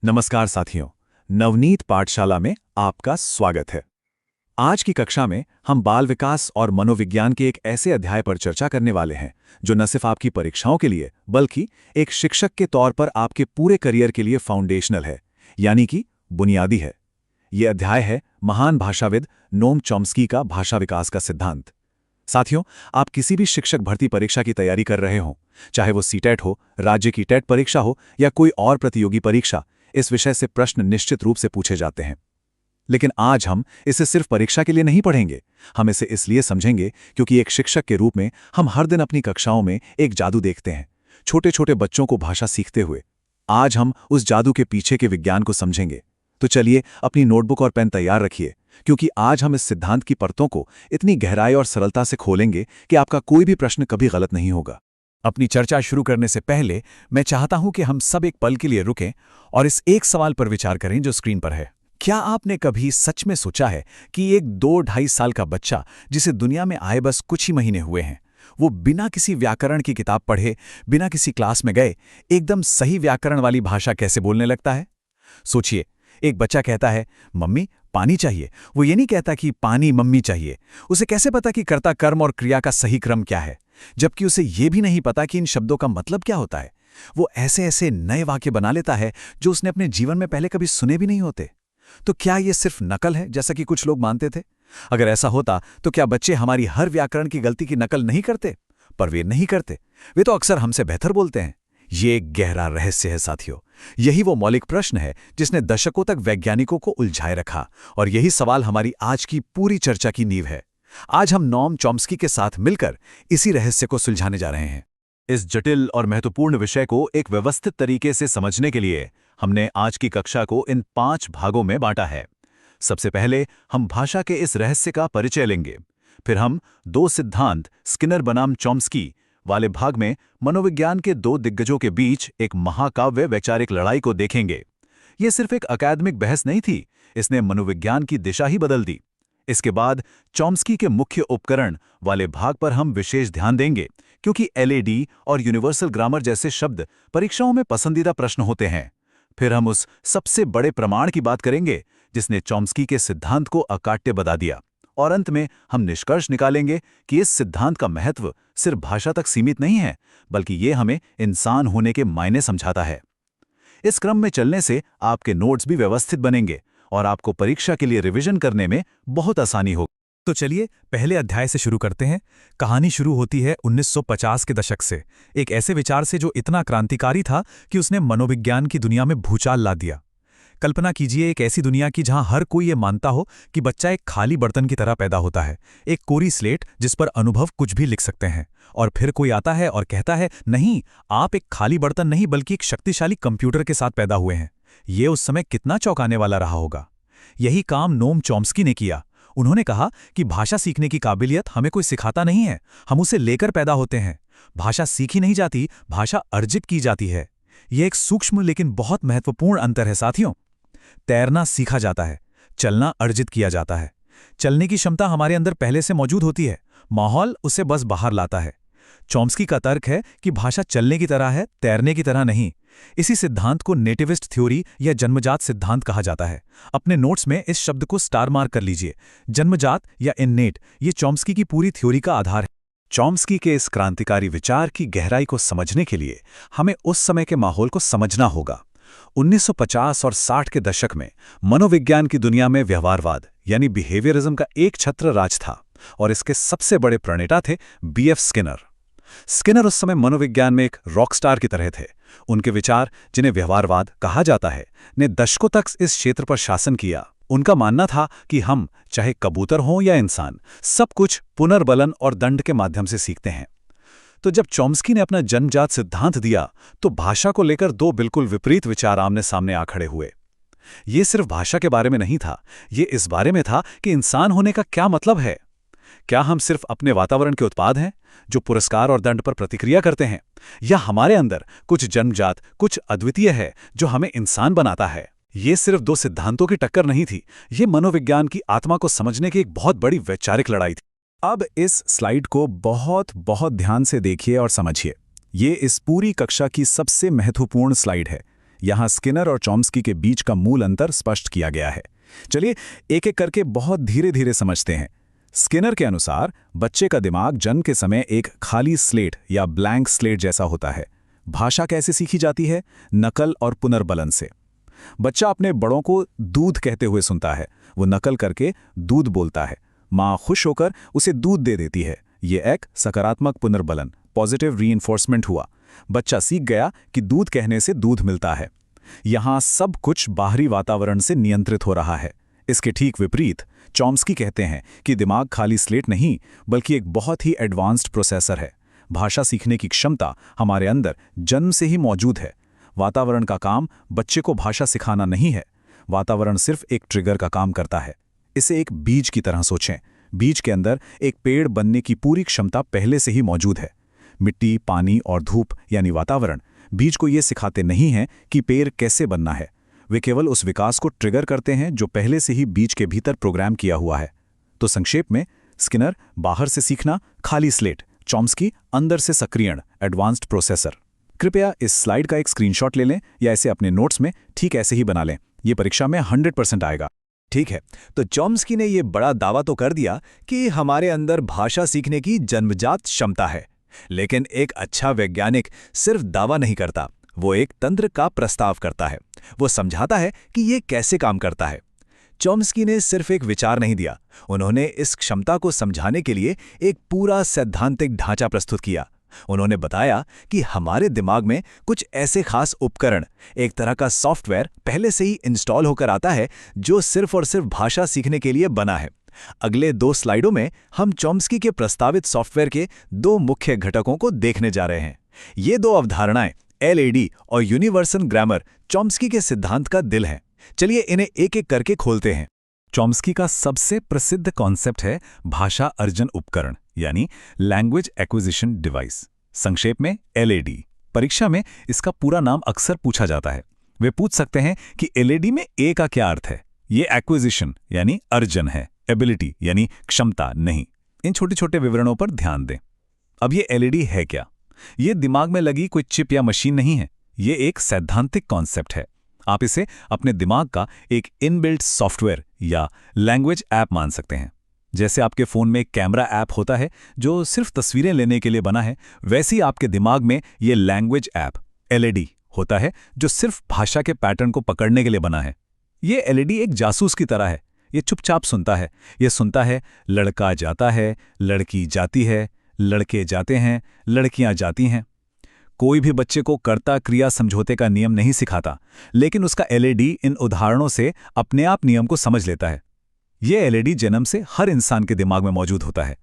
नमस्कार साथियों, नवनीत पाठशाला में आपका स्वागत है। आज की कक्षा में हम बाल विकास और मनोविज्ञान के एक ऐसे अध्याय पर चर्चा करने वाले हैं जो न सिर्फ आपकी परीक्षाओं के लिए बल्कि एक शिक्षक के तौर पर आपके पूरे करियर के लिए फाउंडेशनल है, यानी कि बुनियादी है। ये अध्याय है महान भाषाविद नोम चॉम्स्की का भाषा विकास का सिद्धांत। साथियों, आप किसी भी शिक्षक भर्ती परीक्षा की तैयारी कर रहे हों, चाहे वो सीटेट हो, राज्य की टेट परीक्षा हो या कोई और प्रतियोगी परीक्षा, इस विषय से प्रश्न निश्चित रूप से पूछे जाते हैं। लेकिन आज हम इसे सिर्फ परीक्षा के लिए नहीं पढ़ेंगे। हम इसे इसलिए समझेंगे क्योंकि एक शिक्षक के रूप में हम हर दिन अपनी कक्षाओं में एक जादू देखते हैं, छोटे छोटे बच्चों को भाषा सीखते हुए। आज हम उस जादू के पीछे के विज्ञान को समझेंगे। तो चलिए अपनी नोटबुक और पेन तैयार रखिए, क्योंकि आज हम इस सिद्धांत की परतों को इतनी गहराई और सरलता से खोलेंगे कि आपका कोई भी प्रश्न कभी गलत नहीं होगा। अपनी चर्चा शुरू करने से पहले मैं चाहता हूं कि हम सब एक पल के लिए रुकें और इस एक सवाल पर विचार करें जो स्क्रीन पर है। क्या आपने कभी सच में सोचा है कि एक 2-2.5 साल का बच्चा जिसे दुनिया में आए बस कुछ ही महीने हुए हैं, वो बिना किसी व्याकरण की किताब पढ़े, बिना किसी क्लास में गए, एकदम सही व्याकरण वाली भाषा कैसे बोलने लगता है? सोचिए, एक बच्चा कहता है मम्मी पानी चाहिए। वो ये नहीं कहता कि पानी मम्मी चाहिए। उसे कैसे पता कि कर्ता कर्म और क्रिया का सही क्रम क्या है, जबकि उसे ये भी नहीं पता कि इन शब्दों का मतलब क्या होता है। वो ऐसे ऐसे नए वाक्य बना लेता है जो उसने अपने जीवन में पहले कभी सुने भी नहीं होते। तो क्या ये सिर्फ नकल है, जैसा कि कुछ लोग मानते थे? अगर ऐसा होता तो क्या बच्चे हमारी हर व्याकरण की गलती की नकल नहीं करते? पर वे नहीं करते। वे तो अक्सर हमसे बेहतर बोलते हैं। ये एक गहरा रहस्य है साथियों। यही वो मौलिक प्रश्न है जिसने दशकों तक वैज्ञानिकों को उलझाए रखा, और यही सवाल हमारी आज की पूरी चर्चा की नींव है। आज हम नोम चॉम्स्की के साथ मिलकर इसी रहस्य को सुलझाने जा रहे हैं। इस जटिल और महत्वपूर्ण विषय को एक व्यवस्थित तरीके से समझने के लिए हमने आज की कक्षा को इन 5 भागों में बांटा है। सबसे पहले हम भाषा के इस रहस्य का परिचय लेंगे। फिर हम 2 सिद्धांत स्किनर बनाम चॉम्स्की वाले भाग में मनोविज्ञान के 2 दिग्गजों के बीच एक महाकाव्य वैचारिक लड़ाई को देखेंगे। ये सिर्फ एक अकादमिक बहस नहीं थी, इसने मनोविज्ञान की दिशा ही बदल दी। इसके बाद चॉम्स्की के मुख्य उपकरण वाले भाग पर हम विशेष ध्यान देंगे, क्योंकि एलएडी और यूनिवर्सल ग्रामर जैसे शब्द परीक्षाओं में पसंदीदा प्रश्न होते हैं। फिर हम उस सबसे बड़े प्रमाण की बात करेंगे जिसने चॉम्स्की के सिद्धांत को अकाट्य बता दिया। और अंत में हम निष्कर्ष निकालेंगे कि इस सिद्धांत का महत्व सिर्फ भाषा तक सीमित नहीं है, बल्कि ये हमें इंसान होने के मायने समझाता है। इस क्रम में चलने से आपके नोट्स भी व्यवस्थित बनेंगे और आपको परीक्षा के लिए रिवीजन करने में बहुत आसानी होगी। तो चलिए पहले अध्याय से शुरू करते हैं। कहानी शुरू होती है 1950 के दशक से, एक ऐसे विचार से जो इतना क्रांतिकारी था कि उसने मनोविज्ञान की दुनिया में भूचाल ला दिया। कल्पना कीजिए एक ऐसी दुनिया की जहां हर कोई ये मानता हो कि बच्चा एक खाली बर्तन की तरह पैदा होता है, एक कोरी स्लेट जिस पर अनुभव कुछ भी लिख सकते हैं। और फिर कोई आता है और कहता है नहीं, आप एक खाली बर्तन नहीं बल्कि एक शक्तिशाली कंप्यूटर के साथ पैदा हुए हैं। ये उस समय कितना चौंकाने वाला रहा होगा। यही काम नोम चॉम्स्की ने किया। उन्होंने कहा कि भाषा सीखने की काबिलियत हमें कोई सिखाता नहीं है, हम उसे लेकर पैदा होते हैं। भाषा सीखी नहीं जाती, भाषा अर्जित की जाती है। यह एक सूक्ष्म लेकिन बहुत महत्वपूर्ण अंतर है साथियों। तैरना सीखा जाता है, चलना अर्जित किया जाता है। चलने की क्षमता हमारे अंदर पहले से मौजूद होती है, माहौल उसे बस बाहर लाता है। चॉम्स्की का तर्क है कि भाषा चलने की तरह है, तैरने की तरह नहीं। इसी सिद्धांत को नेटिविस्ट थ्योरी या जन्मजात सिद्धांत कहा जाता है। अपने नोट्स में इस शब्द को स्टार मार्क कर लीजिए। जन्मजात या इन्नेट, ये चॉम्स्की की पूरी थ्योरी का आधार है। चॉम्स्की के इस क्रांतिकारी विचार की गहराई को समझने के लिए हमें उस समय के माहौल को समझना होगा। 1950 और 60 के दशक में मनोविज्ञान की दुनिया में व्यवहारवाद यानी बिहेवियरिज्म का एक छत्र राज था, और इसके सबसे बड़े प्रणेता थे बीएफ स्किनर। स्किनर उस समय मनोविज्ञान में एक रॉकस्टार की तरह थे। उनके विचार, जिन्हें व्यवहारवाद कहा जाता है, ने दशकों तक इस क्षेत्र पर शासन किया। उनका मानना था कि हम, चाहे कबूतर हों या इंसान, सब कुछ पुनर्बलन और दंड के माध्यम से सीखते हैं। तो जब चॉम्स्की ने अपना जन्मजात सिद्धांत दिया तो भाषा को लेकर 2 बिल्कुल विपरीत विचार आमने सामने आ खड़े हुए। ये सिर्फ भाषा के बारे में नहीं था, ये इस बारे में था कि इंसान होने का क्या मतलब है। क्या हम सिर्फ अपने वातावरण के उत्पाद हैं जो पुरस्कार और दंड पर प्रतिक्रिया करते हैं, या हमारे अंदर कुछ जन्मजात, कुछ अद्वितीय है जो हमें इंसान बनाता है? ये सिर्फ 2 सिद्धांतों की टक्कर नहीं थी, ये मनोविज्ञान की आत्मा को समझने की एक बहुत बड़ी वैचारिक लड़ाई थी। अब इस स्लाइड को बहुत बहुत ध्यान से देखिए और समझिए। ये इस पूरी कक्षा की सबसे महत्वपूर्ण स्लाइड है। यहाँ स्किनर और चॉम्स्की के बीच का मूल अंतर स्पष्ट किया गया है। चलिए एक एक करके बहुत धीरे धीरे समझते हैं। स्किनर के अनुसार बच्चे का दिमाग जन्म के समय एक खाली स्लेट या ब्लैंक स्लेट जैसा होता है। भाषा कैसे सीखी जाती है? नकल और पुनर्बलन से। बच्चा अपने बड़ों को दूध कहते हुए सुनता है, वो नकल करके दूध बोलता है। माँ खुश होकर उसे दूध दे देती है। ये एक सकारात्मक पुनर्बलन, पॉजिटिव रीइंफोर्समेंट हुआ। बच्चा सीख गया कि दूध कहने से दूध मिलता है। यहाँ सब कुछ बाहरी वातावरण से नियंत्रित हो रहा है। इसके ठीक विपरीत चॉम्स्की कहते हैं कि दिमाग खाली स्लेट नहीं, बल्कि एक बहुत ही एडवांस्ड प्रोसेसर है। भाषा सीखने की क्षमता हमारे अंदर जन्म से ही मौजूद है। वातावरण का काम बच्चे को भाषा सिखाना नहीं है। वातावरण सिर्फ एक ट्रिगर का काम करता है। इसे एक बीज की तरह सोचें। बीज के अंदर एक पेड़ बनने की पूरी क्षमता पहले से ही मौजूद है। मिट्टी, पानी और धूप यानी वातावरण बीज को ये सिखाते नहीं हैं कि पेड़ कैसे बनना है। वे केवल उस विकास को ट्रिगर करते हैं जो पहले से ही बीज के भीतर प्रोग्राम किया हुआ है। तो संक्षेप में, स्किनर बाहर से सीखना, खाली स्लेट; चॉम्स्की अंदर से सक्रियण, एडवांस्ड प्रोसेसर। कृपया इस स्लाइड का एक स्क्रीनशॉट ले लें या इसे अपने नोट्स में ठीक ऐसे ही बना लें। ये परीक्षा में 100% आएगा। ठीक है, तो चॉम्स्की ने ये बड़ा दावा तो कर दिया कि हमारे अंदर भाषा सीखने की जन्मजात क्षमता है। लेकिन एक अच्छा वैज्ञानिक सिर्फ दावा नहीं करता, वो एक तंत्र का प्रस्ताव करता है। वो समझाता है कि ये कैसे काम करता है। चॉम्स्की ने सिर्फ एक विचार नहीं दिया, उन्होंने इस क्षमता को समझाने के लिए एक पूरा सैद्धांतिक ढांचा प्रस्तुत किया। उन्होंने बताया कि हमारे दिमाग में कुछ ऐसे खास उपकरण, एक तरह का सॉफ्टवेयर पहले से ही इंस्टॉल होकर आता है जो सिर्फ और सिर्फ भाषा सीखने के लिए बना है। अगले 2 स्लाइडों में हम चॉम्स्की के प्रस्तावित सॉफ्टवेयर के 2 मुख्य घटकों को देखने जा रहे हैं। ये 2 अवधारणाएं, एलएडी और यूनिवर्सल ग्रामर, चॉम्स्की के सिद्धांत का दिल हैं। चलिए इन्हें एक एक करके खोलते हैं। चॉम्स्की का सबसे प्रसिद्ध कॉन्सेप्ट है भाषा अर्जन उपकरण यानी लैंग्वेज एक्विजिशन डिवाइस, संक्षेप में एलएडी। परीक्षा में इसका पूरा नाम अक्सर पूछा जाता है। वे पूछ सकते हैं कि एलएडी में ए का क्या अर्थ है। ये एक्विजिशन यानी अर्जन है, एबिलिटी यानी क्षमता नहीं। इन छोटे छोटे विवरणों पर ध्यान दें। अब ये एलईडी है क्या? ये दिमाग में लगी कोई चिप या मशीन नहीं है। ये एक सैद्धांतिक कॉन्सेप्ट है। आप इसे अपने दिमाग का एक इनबिल्ट सॉफ्टवेयर या लैंग्वेज ऐप मान सकते हैं। जैसे आपके फ़ोन में एक कैमरा ऐप होता है जो सिर्फ तस्वीरें लेने के लिए बना है, वैसे ही आपके दिमाग में ये लैंग्वेज ऐप एलईडी होता है जो सिर्फ भाषा के पैटर्न को पकड़ने के लिए बना है। ये एलईडी एक जासूस की तरह है। ये चुपचाप सुनता है। ये सुनता है लड़का जाता है, लड़की जाती है, लड़के जाते हैं, लड़कियां जाती हैं। कोई भी बच्चे को कर्ता क्रिया समझौते का नियम नहीं सिखाता, लेकिन उसका एलईडी इन उदाहरणों से अपने आप नियम को समझ लेता है। ये एलईडी जन्म से हर इंसान के दिमाग में मौजूद होता है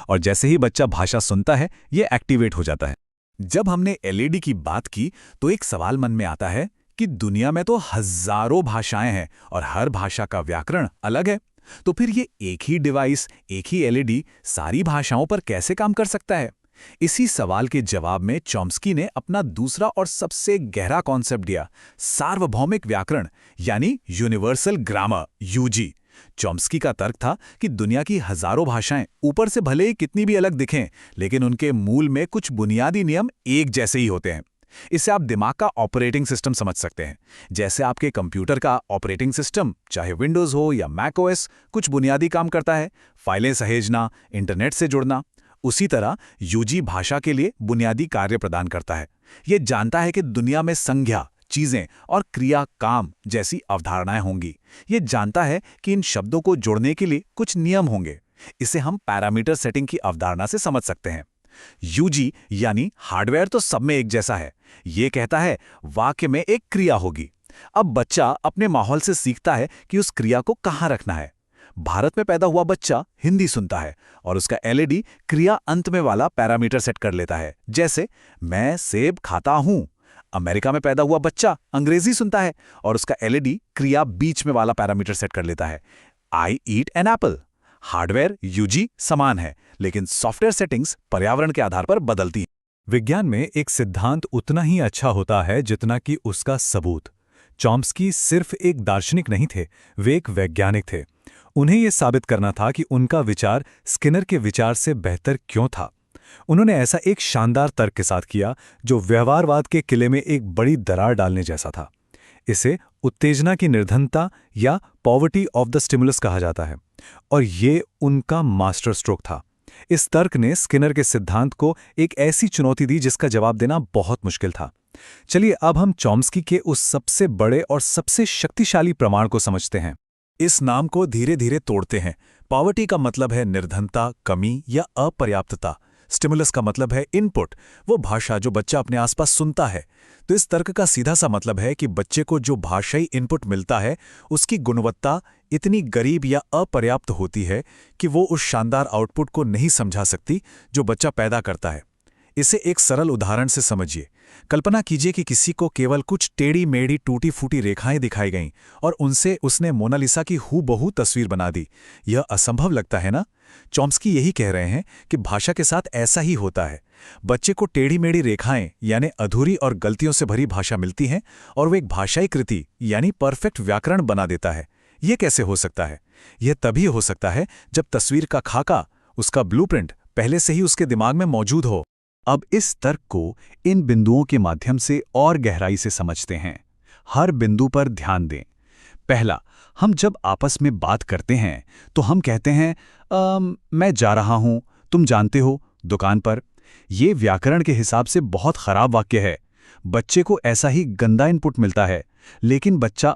और जैसे ही बच्चा भाषा सुनता है ये एक्टिवेट हो जाता है। जब हमने एलईडी की बात की तो एक सवाल मन में आता है कि दुनिया में तो हजारों भाषाएं हैं और हर भाषा का व्याकरण अलग है, तो फिर ये एक ही डिवाइस, एक ही एलईडी सारी भाषाओं पर कैसे काम कर सकता है? इसी सवाल के जवाब में चॉम्स्की ने अपना दूसरा और सबसे गहरा कॉन्सेप्ट दिया, सार्वभौमिक व्याकरण यानी यूनिवर्सल ग्रामर, यूजी। चॉम्स्की का तर्क था कि दुनिया की हजारों भाषाएं ऊपर से भले ही कितनी भी अलग दिखें, लेकिन उनके मूल में कुछ बुनियादी नियम एक जैसे ही होते हैं। इसे आप दिमाग का ऑपरेटिंग सिस्टम समझ सकते हैं। जैसे आपके कंप्यूटर का ऑपरेटिंग सिस्टम, चाहे विंडोज हो या मैक ओएस, कुछ बुनियादी काम करता है, फाइलें सहेजना, इंटरनेट से जुड़ना। उसी तरह यूजी भाषा के लिए बुनियादी कार्य प्रदान करता है। यह जानता है कि दुनिया में संज्ञा, चीजें और क्रिया, काम जैसी अवधारणाएं होंगी। यह जानता है कि इन शब्दों को जोड़ने के लिए कुछ नियम होंगे। इसे हम पैरामीटर सेटिंग की अवधारणा से समझ सकते हैं। यूजी यानी हार्डवेयर तो सब में एक जैसा है। यह कहता है वाक्य में एक क्रिया होगी। अब बच्चा अपने माहौल से सीखता है कि उस क्रिया को कहाँ रखना है। भारत में पैदा हुआ बच्चा हिंदी सुनता है और उसका एलईडी क्रिया अंत में वाला पैरामीटर सेट कर लेता है, जैसे मैं सेब खाता हूं। अमेरिका में पैदा हुआ बच्चा अंग्रेजी सुनता है और उसका एलईडी क्रिया बीच में वाला पैरामीटर सेट कर लेता है, I eat an apple. Hardware यूजी समान है, लेकिन सॉफ्टवेयर सेटिंग्स पर्यावरण के आधार पर बदलती हैं। विज्ञान में एक सिद्धांत उतना ही अच्छा होता है जितना कि उसका सबूत। चॉम्स्की सिर्फ एक दार्शनिक नहीं थे, वे एक वैज्ञानिक थे। उन्हें यह साबित करना था कि उनका विचार स्किनर के विचार से बेहतर क्यों था। उन्होंने ऐसा एक शानदार तर्क के साथ किया जो व्यवहारवाद के किले में एक बड़ी दरार डालने जैसा था। इसे उत्तेजना की निर्धनता या पॉवर्टी ऑफ द स्टिमुलस कहा जाता है, और ये उनका मास्टर स्ट्रोक था। इस तर्क ने स्किनर के सिद्धांत को एक ऐसी चुनौती दी जिसका जवाब देना बहुत मुश्किल था। चलिए अब हम चॉम्स्की के उस सबसे बड़े और सबसे शक्तिशाली प्रमाण को समझते हैं। इस नाम को धीरे धीरे तोड़ते हैं। पॉवर्टी का मतलब है निर्धनता, कमी या अपर्याप्तता। स्टिमुलस का मतलब है इनपुट, वो भाषा जो बच्चा अपने आसपास सुनता है। तो इस तर्क का सीधा सा मतलब है कि बच्चे को जो भाषाई इनपुट मिलता है उसकी गुणवत्ता इतनी गरीब या अपर्याप्त होती है कि वो उस शानदार आउटपुट को नहीं समझा सकती जो बच्चा पैदा करता है। इसे एक सरल उदाहरण से समझिए। कल्पना कीजिए कि किसी को केवल कुछ टेढ़ी मेढ़ी टूटी फूटी रेखाएं दिखाई गईं और उनसे उसने मोनालिसा की हूबहू तस्वीर बना दी। यह असंभव लगता है ना? चॉम्स्की यही कह रहे हैं कि भाषा के साथ ऐसा ही होता है। बच्चे को टेढ़ी मेढ़ी रेखाएं यानी अधूरी और गलतियों से भरी भाषा मिलती है और वो एक भाषाई कृति यानी परफेक्ट व्याकरण बना देता है। यह कैसे हो सकता है? यह तभी हो सकता है जब तस्वीर का खाका, उसका ब्लूप्रिंट पहले से ही उसके दिमाग में मौजूद हो। अब इस तर्क को इन बिंदुओं के माध्यम से और गहराई से समझते हैं। हर बिंदु पर ध्यान दें। पहला, हम जब आपस में बात करते हैं तो हम कहते हैं मैं जा रहा हूं, तुम जानते हो, दुकान पर। ये व्याकरण के हिसाब से बहुत खराब वाक्य है। बच्चे को ऐसा ही गंदा इनपुट मिलता है, लेकिन बच्चा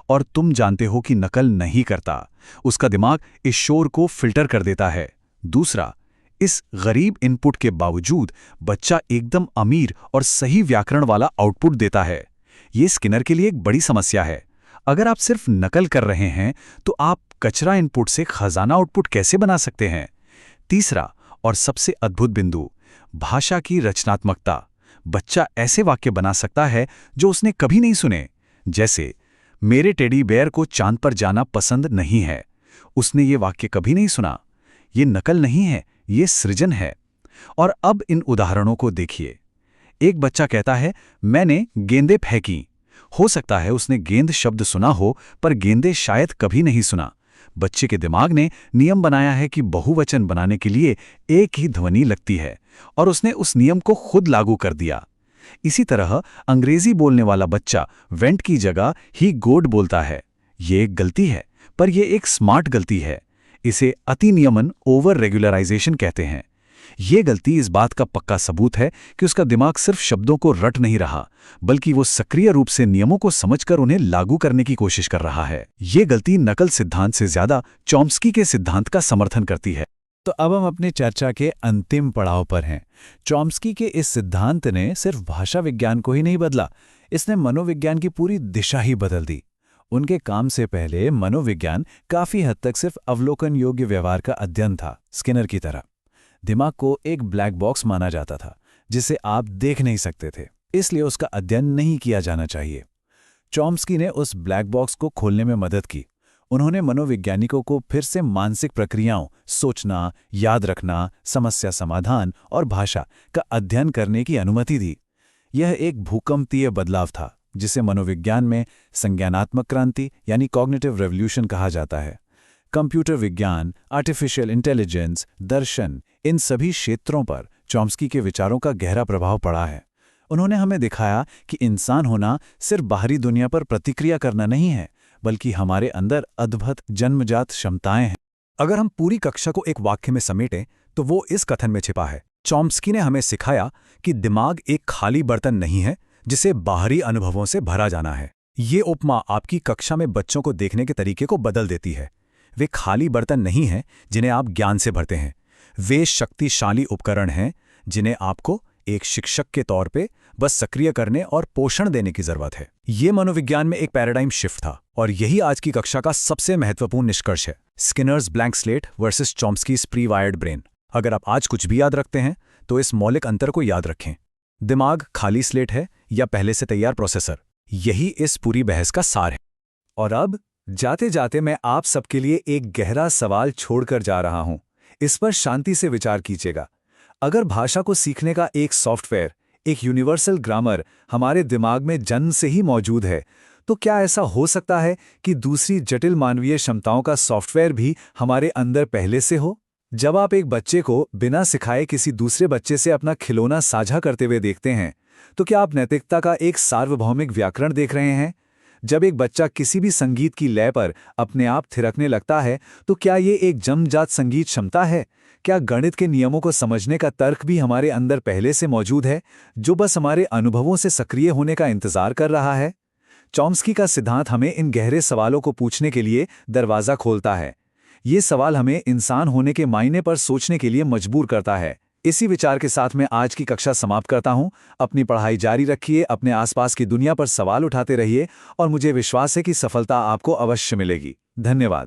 और तुम जानते हो की नकल नहीं करता। उसका दिमाग इस शोर को फिल्टर कर देता है। दूसरा, इस गरीब इनपुट के बावजूद बच्चा एकदम अमीर और सही व्याकरण वाला आउटपुट देता है। ये स्किनर के लिए एक बड़ी समस्या है। अगर आप सिर्फ नकल कर रहे हैं तो आप कचरा इनपुट से खजाना आउटपुट कैसे बना सकते हैं? तीसरा और सबसे अद्भुत बिंदु, भाषा की रचनात्मकता। बच्चा ऐसे वाक्य बना सकता है जो उसने कभी नहीं सुने। जैसे, मेरे टेडी बेयर को चांद पर जाना पसंद नहीं है। उसने ये वाक्य कभी नहीं सुना। ये नकल नहीं है, ये सृजन है। और अब इन उदाहरणों को देखिए। एक बच्चा कहता है, मैंने गेंदें फेंकी। हो सकता है उसने गेंद शब्द सुना हो, पर गेंदें शायद कभी नहीं सुना। बच्चे के दिमाग ने नियम बनाया है कि बहुवचन बनाने के लिए एक ही ध्वनि लगती है, और उसने उस नियम को खुद लागू कर दिया। इसी तरह अंग्रेजी बोलने वाला बच्चा वेंट की जगह ही गोड बोलता है। ये एक गलती है, पर यह एक स्मार्ट गलती है। इसे अतिनियमन, ओवर रेगुलराइजेशन कहते हैं। ये गलती इस बात का पक्का सबूत है कि उसका दिमाग सिर्फ शब्दों को रट नहीं रहा, बल्कि वो सक्रिय रूप से नियमों को समझकर उन्हें लागू करने की कोशिश कर रहा है। ये गलती नकल सिद्धांत से ज्यादा चॉम्स्की के सिद्धांत का समर्थन करती है। तो अब हम अपनी चर्चा के अंतिम पड़ाव पर हैं। चॉम्स्की के इस सिद्धांत ने सिर्फ भाषा विज्ञान को ही नहीं बदला, इसने मनोविज्ञान की पूरी दिशा ही बदल दी। उनके काम से पहले मनोविज्ञान काफी हद तक सिर्फ अवलोकन योग्य व्यवहार का अध्ययन था। स्किनर की तरह दिमाग को एक ब्लैक बॉक्स माना जाता था जिसे आप देख नहीं सकते थे, इसलिए उसका अध्ययन नहीं किया जाना चाहिए। चॉम्स्की ने उस ब्लैक बॉक्स को खोलने में मदद की। उन्होंने मनोवैज्ञानिकों को फिर से मानसिक प्रक्रियाओं, सोचना, याद रखना, समस्या समाधान और भाषा का अध्ययन करने की अनुमति दी। यह एक भूकंपीय बदलाव था जिसे मनोविज्ञान में संज्ञानात्मक क्रांति यानी कॉग्निटिव रेवोल्यूशन कहा जाता है। कंप्यूटर विज्ञान, आर्टिफिशियल इंटेलिजेंस, दर्शन, इन सभी क्षेत्रों पर चॉम्स्की के विचारों का गहरा प्रभाव पड़ा है। उन्होंने हमें दिखाया कि इंसान होना सिर्फ बाहरी दुनिया पर प्रतिक्रिया करना नहीं है, बल्कि हमारे अंदर अद्भुत जन्मजात क्षमताएं हैं। अगर हम पूरी कक्षा को एक वाक्य में समेटें तो वो इस कथन में छिपा है। चॉम्स्की ने हमें सिखाया कि दिमाग एक खाली बर्तन नहीं है जिसे बाहरी अनुभवों से भरा जाना है। ये उपमा आपकी कक्षा में बच्चों को देखने के तरीके को बदल देती है। वे खाली बर्तन नहीं हैं जिन्हें आप ज्ञान से भरते हैं, वे शक्तिशाली उपकरण हैं जिन्हें आपको एक शिक्षक के तौर पे बस सक्रिय करने और पोषण देने की जरूरत है। ये मनोविज्ञान में एक पैराडाइम शिफ्ट था और यही आज की कक्षा का सबसे महत्वपूर्ण निष्कर्ष है। Skinner's blank slate versus Chomsky's pre wired brain. अगर आप आज कुछ भी याद रखते हैं तो इस मौलिक अंतर को याद रखें। दिमाग खाली स्लेट है या पहले से तैयार प्रोसेसर, यही इस पूरी बहस का सार है। और अब जाते जाते मैं आप सबके लिए एक गहरा सवाल छोड़कर जा रहा हूं। इस पर शांति से विचार कीजिएगा। अगर भाषा को सीखने का एक सॉफ्टवेयर, एक यूनिवर्सल ग्रामर हमारे दिमाग में जन्म से ही मौजूद है, तो क्या ऐसा हो सकता है कि दूसरी जटिल मानवीय क्षमताओं का सॉफ्टवेयर भी हमारे अंदर पहले से हो? जब आप एक बच्चे को बिना सिखाए किसी दूसरे बच्चे से अपना खिलौना साझा करते हुए देखते हैं, तो क्या आप नैतिकता का एक सार्वभौमिक व्याकरण देख रहे हैं? जब एक बच्चा किसी भी संगीत की लय पर अपने आप थिरकने लगता है, तो क्या ये एक जन्मजात संगीत क्षमता है? क्या गणित के नियमों को समझने का तर्क भी हमारे अंदर पहले से मौजूद है, जो बस हमारे अनुभवों से सक्रिय होने का इंतजार कर रहा है? चॉम्स्की का सिद्धांत हमें इन गहरे सवालों को पूछने के लिए दरवाज़ा खोलता है। ये सवाल हमें इंसान होने के मायने पर सोचने के लिए मजबूर करता है। इसी विचार के साथ मैं आज की कक्षा समाप्त करता हूं। अपनी पढ़ाई जारी रखिए, अपने आसपास की दुनिया पर सवाल उठाते रहिए और मुझे विश्वास है कि सफलता आपको अवश्य मिलेगी। धन्यवाद।